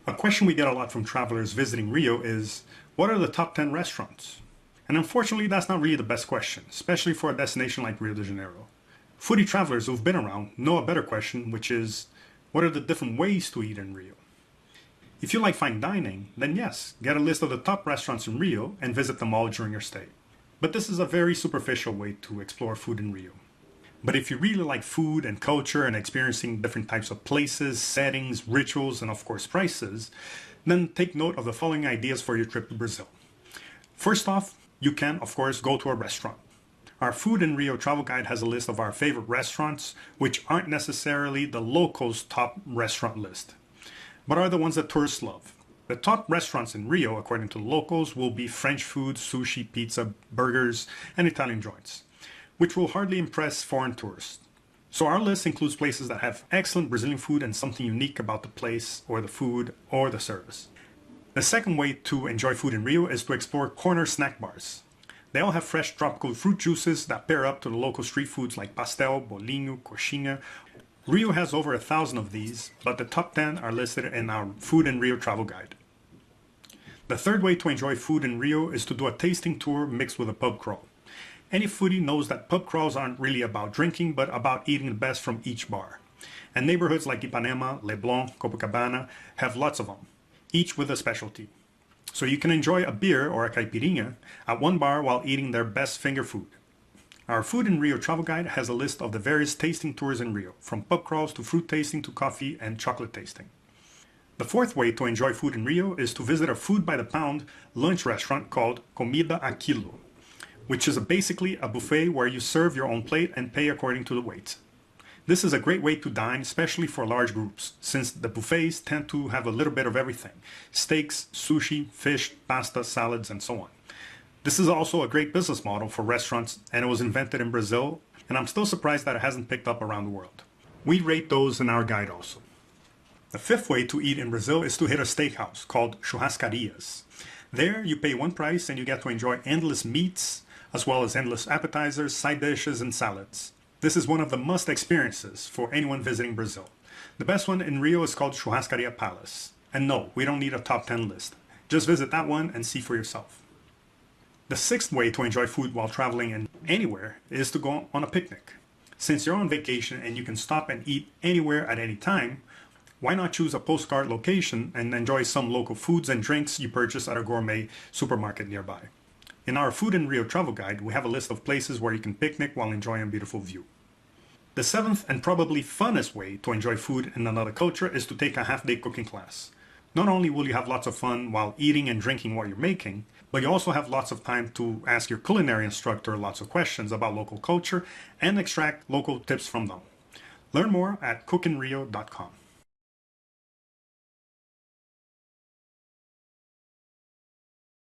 A question we get a lot from travelers visiting Rio is, what are the top 10 restaurants? And unfortunately, that's not really the best question, especially for a destination like Rio de Janeiro. Foodie travelers who've been around know a better question, which is, what are the different ways to eat in Rio? If you like fine dining, then yes, get a list of the top restaurants in Rio and visit them all during your stay. But this is a very superficial way to explore food in Rio. But if you really like food and culture and experiencing different types of places, settings, rituals, and of course prices, then take note of the following ideas for your trip to Brazil. First off, you can, of course, go to a restaurant. Our Food in Rio travel guide has a list of our favorite restaurants, which aren't necessarily the locals' top restaurant list, but are the ones that tourists love. The top restaurants in Rio, according to the locals, will be French food, sushi, pizza, burgers, and Italian joints, which will hardly impress foreign tourists. So our list includes places that have excellent Brazilian food and something unique about the place, or the food, or the service. The second way to enjoy food in Rio is to explore corner snack bars. They all have fresh tropical fruit juices that pair up to the local street foods like pastel, bolinho, coxinha. Rio has over 1,000 of these, but the top 10 are listed in our Food in Rio travel guide. The third way to enjoy food in Rio is to do a tasting tour mixed with a pub crawl. Any foodie knows that pub crawls aren't really about drinking, but about eating the best from each bar. And neighborhoods like Ipanema, Leblon, Copacabana have lots of them, each with a specialty. So you can enjoy a beer or a caipirinha at one bar while eating their best finger food. Our Food in Rio travel guide has a list of the various tasting tours in Rio, from pub crawls to fruit tasting to coffee and chocolate tasting. The fourth way to enjoy food in Rio is to visit a food by the pound lunch restaurant called Comida a Quilo, which is basically a buffet where you serve your own plate and pay according to the weight. This is a great way to dine, especially for large groups, since the buffets tend to have a little bit of everything: steaks, sushi, fish, pasta, salads, and so on. This is also a great business model for restaurants, and it was invented in Brazil, and I'm still surprised that it hasn't picked up around the world. We rate those in our guide also. The fifth way to eat in Brazil is to hit a steakhouse called churrascarias. There you pay one price and you get to enjoy endless meats, as well as endless appetizers, side dishes, and salads. This is one of the must experiences for anyone visiting Brazil. The best one in Rio is called Churrascaria Palace. And no, we don't need a top 10 list. Just visit that one and see for yourself. The sixth way to enjoy food while traveling anywhere is to go on a picnic. Since you're on vacation and you can stop and eat anywhere at any time, why not choose a postcard location and enjoy some local foods and drinks you purchase at a gourmet supermarket nearby? In our Food in Rio travel guide, we have a list of places where you can picnic while enjoying a beautiful view. The seventh and probably funnest way to enjoy food in another culture is to take a half-day cooking class. Not only will you have lots of fun while eating and drinking what you're making, but you also have lots of time to ask your culinary instructor lots of questions about local culture and extract local tips from them. Learn more at cookinrio.com.